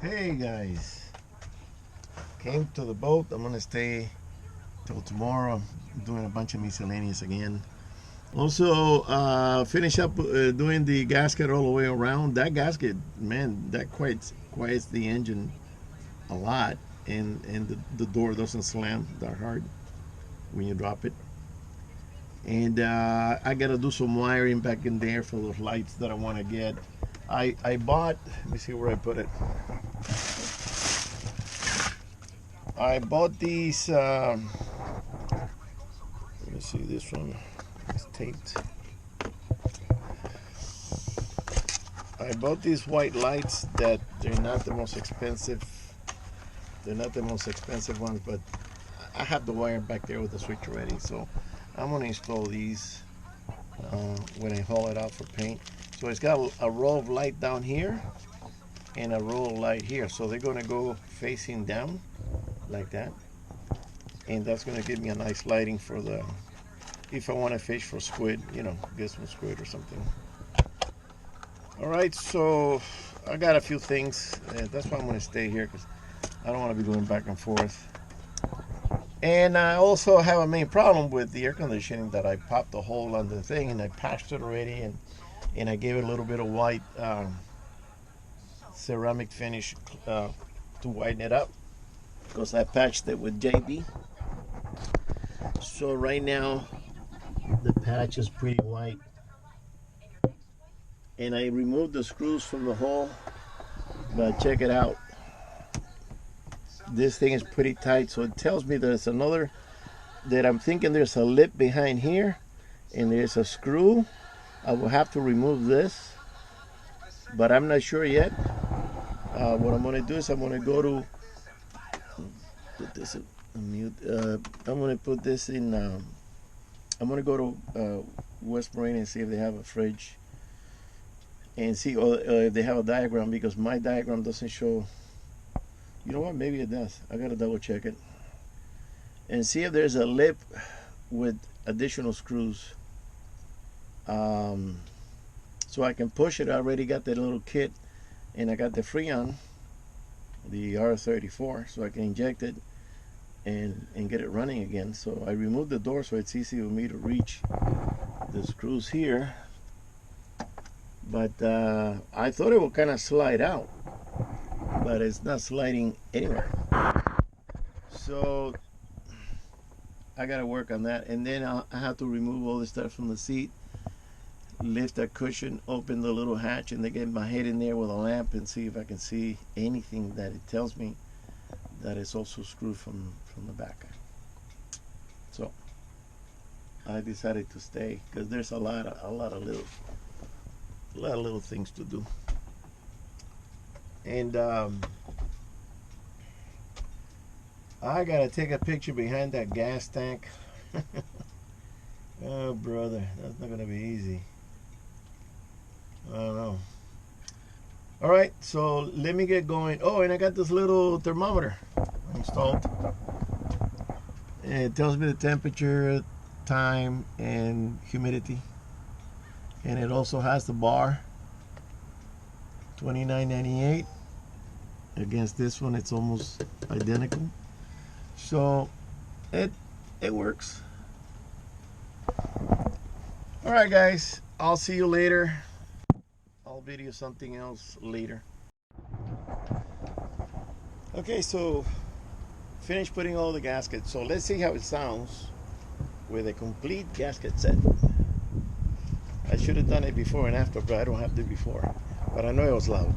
Hey guys, came to the boat. I'm gonna stay till tomorrow. I'm doing a bunch of miscellaneous again. Also, finish up doing the gasket all the way around. That gasket, man, that quiets the engine a lot, and the door doesn't slam that hard when you drop it. And I gotta do some wiring back in there for those lights that I want to get. I bought. Let me see where I put it. I bought these. Let me see, this one is taped. I bought these white lights that they're not the most expensive. They're not the most expensive ones, but I have the wire back there with the switch already. So I'm gonna install these when I haul it out for paint. So it's got a row of light down here and a row of light here. So they're gonna go facing down like that, and that's gonna give me a nice lighting for the, if I want to fish for squid, get some squid or something. All right, so I got a few things. That's why I'm gonna stay here, because I don't want to be going back and forth. And I also have a main problem with the air conditioning, that I popped a hole on the thing and I patched it already, and I gave it a little bit of white ceramic finish to whiten it up, because I patched it with JB. So right now the patch is pretty white, and I removed the screws from the hole, but check it out, this thing is pretty tight. So it tells me there's another, that I'm thinking there's a lip behind here and there's a screw. I will have to remove this, but I'm not sure yet. What I'm going to do is I'm going to go to put this in mute. I'm going to put this in. I'm going to go to West Marine and see if they have a fridge, and see if they have a diagram, because my diagram doesn't show. You know what? Maybe it does. I got to double check it and see if there's a lip with additional screws, so I can push it. I already got the little kit, and I got the Freon, the R34, so I can inject it and get it running again. So I removed the door so it's easy for me to reach the screws here, but I thought it would kind of slide out, but it's not sliding anywhere. So I gotta work on that, and then I have to remove all this stuff from the seat, lift that cushion, open the little hatch, and then get my head in there with a lamp and see if I can see anything that it tells me that it's also screwed from the back. So I decided to stay, because there's a lot of little things to do. And I gotta take a picture behind that gas tank. Oh brother, that's not gonna be easy. I don't know. All right, so let me get going. Oh, and I got this little thermometer installed. It tells me the temperature, time, and humidity, and it also has the bar. $29.98. Against this one, it's almost identical. So it works. All right, guys, I'll see you later. I'll video something else later. Okay, so finished putting all the gaskets. So let's see how it sounds with a complete gasket set. I should have done it before and after, but I don't have the before. But I know it was loud.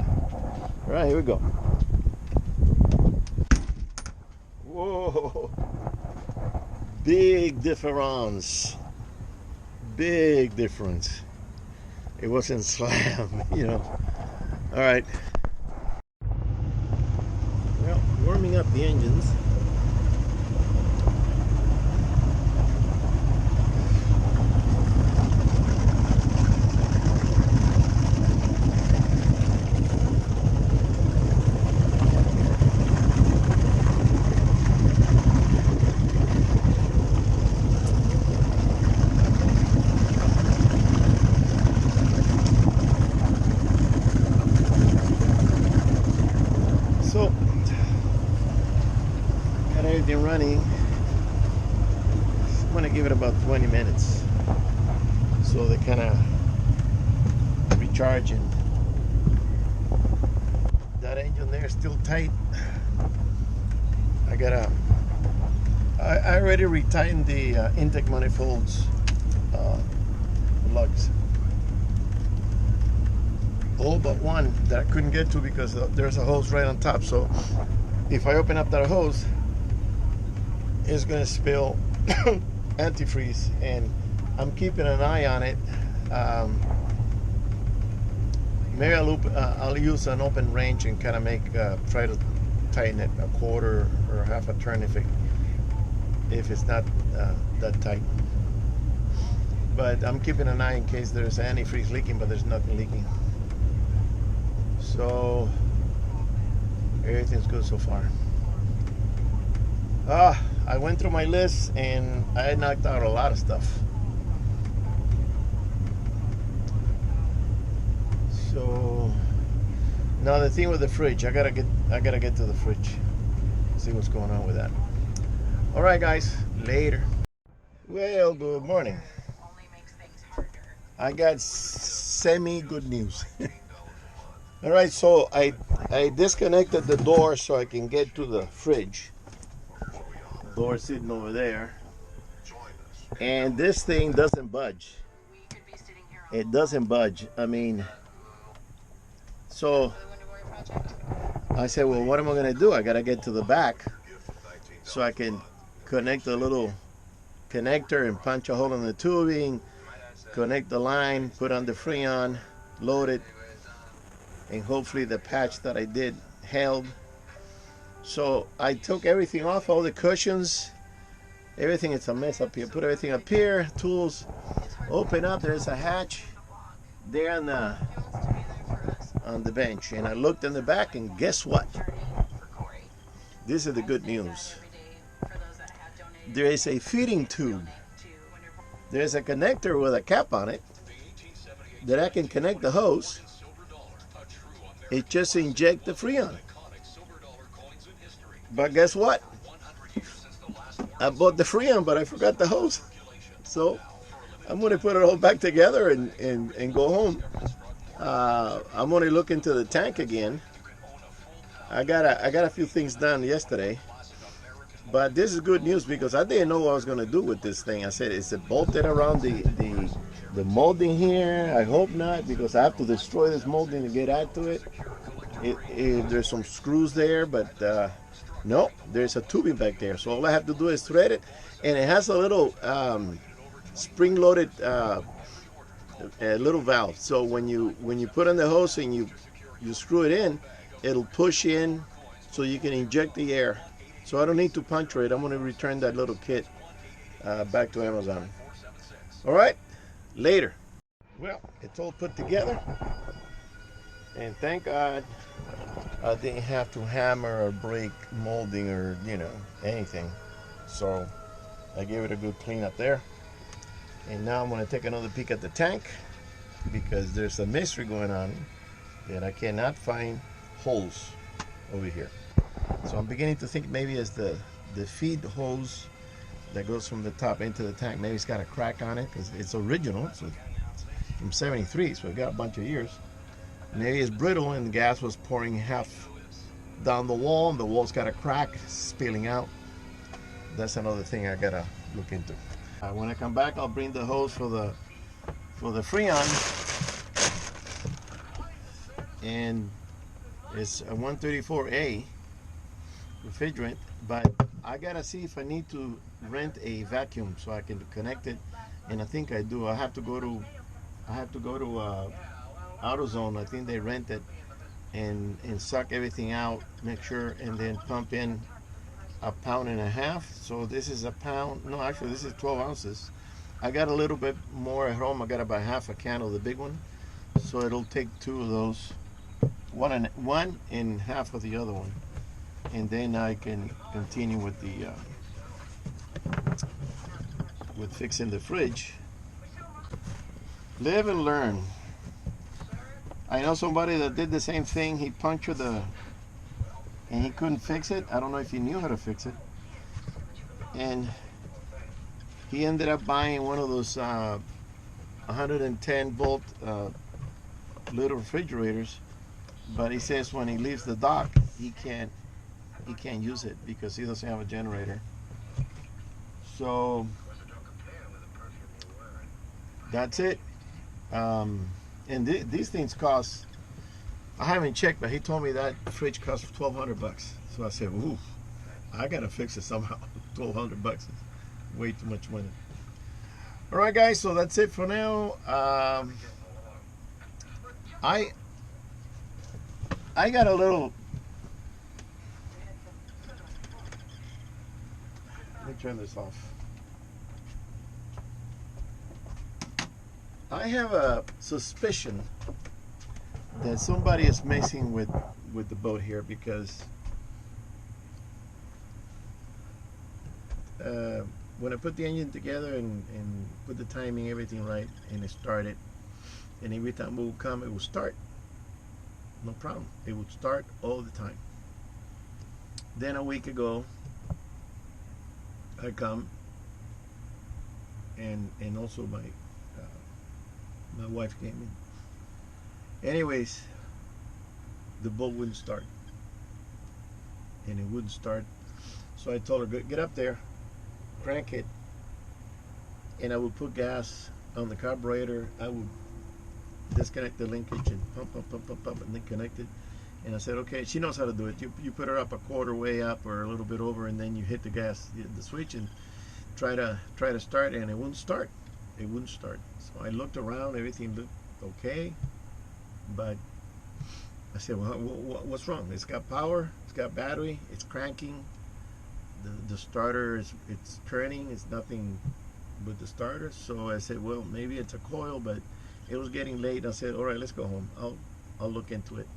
All right, here we go. Whoa, big difference. Big difference. It wasn't slam, All right. Well, warming up the engines. So, got everything running. I'm gonna give it about 20 minutes so they kind of recharge, and that engine there is still tight. I already retightened the intake manifolds lugs, all but one that I couldn't get to because there's a hose right on top. So if I open up that hose, it's gonna spill antifreeze, and I'm keeping an eye on it. Maybe I'll use an open range and kind of try to tighten it a quarter or half a turn if it's not that tight. But I'm keeping an eye in case there's antifreeze leaking, but there's nothing leaking. So everything's good so far. I went through my list and I knocked out a lot of stuff. So now the thing with the fridge, I gotta get to the fridge, see what's going on with that. All right, guys, later. Well, good morning. I got semi good news. All right, so I disconnected the door so I can get to the fridge. Door sitting over there, and this thing doesn't budge. It doesn't budge. I mean, so I said, well, what am I gonna do? I gotta get to the back so I can connect the little connector and punch a hole in the tubing, connect the line, put on the Freon, load it, and hopefully the patch that I did held. So I took everything off, all the cushions, everything. It's a mess up here. Put everything up here, tools, open up, there's a hatch there on the bench. And I looked in the back, and guess what? This is the good news. There is a feeding tube. There's a connector with a cap on it that I can connect the hose. It just inject the Freon. But guess what? I bought the Freon, but I forgot the hose. So I'm going to put it all back together and go home. I'm going to look into the tank again. I got a few things done yesterday. But this is good news because I didn't know what I was going to do with this thing. I said, is it bolted around the molding here? I hope not, because I have to destroy this molding to get at to it. There's some screws there, but no, there's a tubing back there. So all I have to do is thread it, and it has a little spring-loaded little valve. So when you put on the hose and you screw it in, it'll push in so you can inject the air. So I don't need to puncture it. I'm going to return that little kit back to Amazon. All right, later. Well, it's all put together, and thank God I didn't have to hammer or break molding or anything. So I gave it a good clean up there, and now I'm going to take another peek at the tank because there's a mystery going on that I cannot find holes over here. So I'm beginning to think maybe it's the feed hose that goes from the top into the tank. Maybe it's got a crack on it because it's original. So it's from '73, so it got a bunch of years. Maybe it's brittle and the gas was pouring half down the wall and the wall's got a crack spilling out. That's another thing I gotta look into. When I come back, I'll bring the hose for the Freon, and it's a 134A refrigerant, but I gotta see if I need to rent a vacuum so I can connect it, and I think I do. I have to go to AutoZone. I think they rent it and suck everything out, make sure, and then pump in 1.5 pounds. So this is a pound. No, actually this is 12 ounces. I got a little bit more at home. I got about half a can of the big one, so it'll take 2 of those, one and half of the other one, and then I can continue with the with fixing the fridge. Live and learn. I know somebody that did the same thing. He punctured and he couldn't fix it. I don't know if he knew how to fix it. And he ended up buying one of those 110 volt little refrigerators. But he says when he leaves the dock, he can't use it because he doesn't have a generator. So that's it. And these things cost, I haven't checked, but he told me that fridge cost $1,200. So I said, ooh, I gotta fix it somehow. $1,200 is way too much money. All right, guys, so that's it for now. I got a little, let me turn this off. I have a suspicion that somebody is messing with the boat here, because when I put the engine together and put the timing, everything right, and it started, and every time it would come, it would start. No problem. It would start all the time. Then a week ago, I come, and also my wife came in. Anyways, the boat wouldn't start, and it wouldn't start. So I told her, get up there, crank it, and I would put gas on the carburetor. I would disconnect the linkage and pump, and then connect it. And I said, okay, she knows how to do it. You put her up a quarter way up or a little bit over, and then you hit the gas, the switch, and try to start, and it wouldn't start. It wouldn't start. So I looked around, everything looked okay, but I said, well, what's wrong? It's got power, it's got battery, it's cranking. The starter it's turning. It's nothing with the starter. So I said, well, maybe it's a coil, but it was getting late. I said, all right, let's go home. I'll look into it.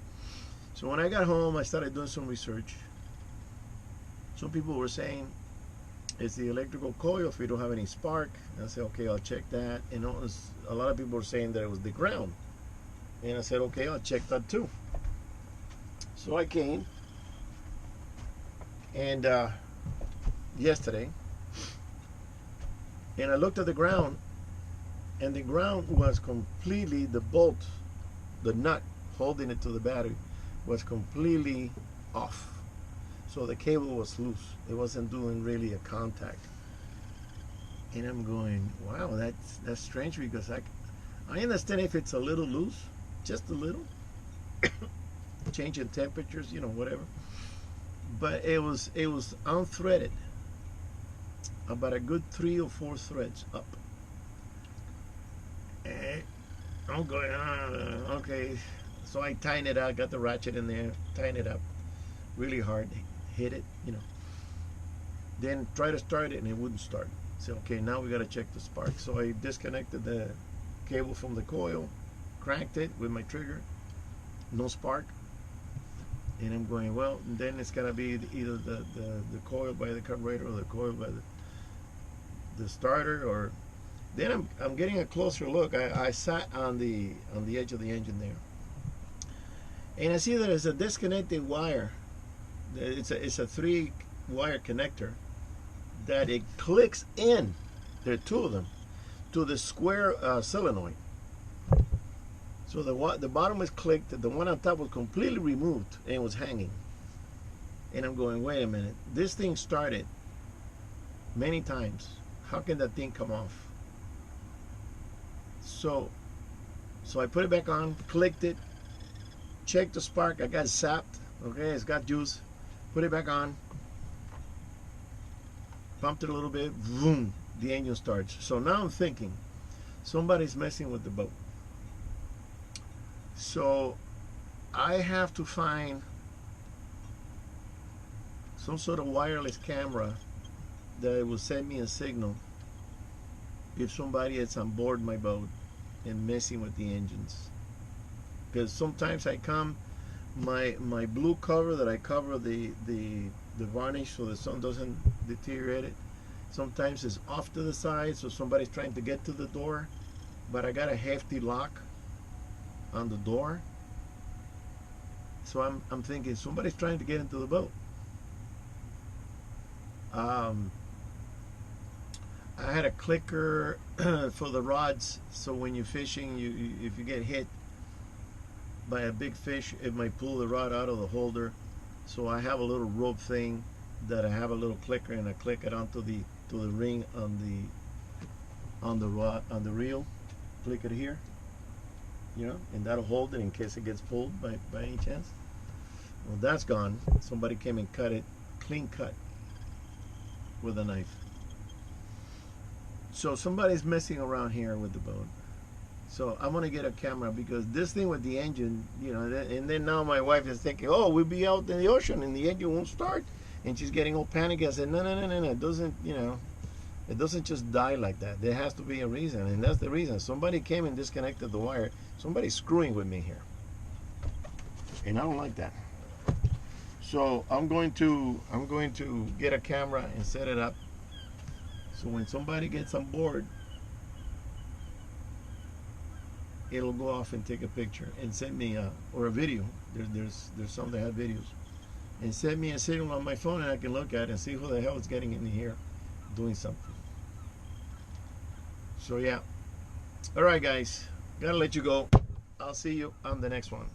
So when I got home, I started doing some research. Some people were saying it's the electrical coil if you don't have any spark. And I said, okay, I'll check that. And a lot of people were saying that it was the ground. And I said, okay, I'll check that too. So I came, and yesterday, and I looked at the ground, and the ground was completely, the bolt, the nut holding it to the battery was completely off. So the cable was loose. It wasn't doing really a contact. And I'm going, wow, that's strange, because I understand if it's a little loose, just a little, changing temperatures, whatever. But it was unthreaded, about a good 3 or 4 threads up. And I'm going, okay. So I tightened it out, got the ratchet in there, tightened it up really hard, hit it, Then try to start it, and it wouldn't start. So okay, now we got to check the spark. So I disconnected the cable from the coil, cranked it with my trigger, no spark. And I'm going, well, then it's gonna be either the coil by the carburetor or the coil by the starter. Or then I'm getting a closer look. I sat on the edge of the engine there, and I see that it's a disconnected wire. It's a 3-wire connector that it clicks in. There are 2 of them to the square solenoid. So the bottom is clicked, the one on top was completely removed and was hanging. And I'm going, wait a minute, this thing started many times. How can that thing come off? So I put it back on, clicked it, checked the spark. I got zapped. Okay, it's got juice. Put it back on, pumped it a little bit, boom, the engine starts. So now I'm thinking, somebody's messing with the boat. So I have to find some sort of wireless camera that will send me a signal if somebody is on board my boat and messing with the engines. Because sometimes I come, my blue cover that I cover the varnish so the sun doesn't deteriorate it, sometimes it's off to the side, so somebody's trying to get to the door, but I got a hefty lock on the door. So I'm thinking somebody's trying to get into the boat. I had a clicker for the rods, so when you're fishing, if you get hit by a big fish, it might pull the rod out of the holder. So I have a little rope thing that I have a little clicker, and I click it onto the ring on the rod, on the reel. Click it here, you know, and that'll hold it in case it gets pulled by any chance. Well, that's gone. Somebody came and cut it, clean cut, with a knife. So somebody's messing around here with the boat. So I'm gonna get a camera, because this thing with the engine, you know, and then now my wife is thinking, oh, we'll be out in the ocean and the engine won't start, and she's getting all panicky. I said, no, it doesn't, you know, it doesn't just die like that. There has to be a reason, and that's the reason. Somebody came and disconnected the wire. Somebody's screwing with me here, and I don't like that. So I'm going to get a camera and set it up, so when somebody gets on board, it'll go off and take a picture and send me or a video. There's some that have videos, and send me a signal on my phone, and I can look at it and see who the hell is getting in here doing something. So yeah, all right guys, gotta let you go. I'll see you on the next one.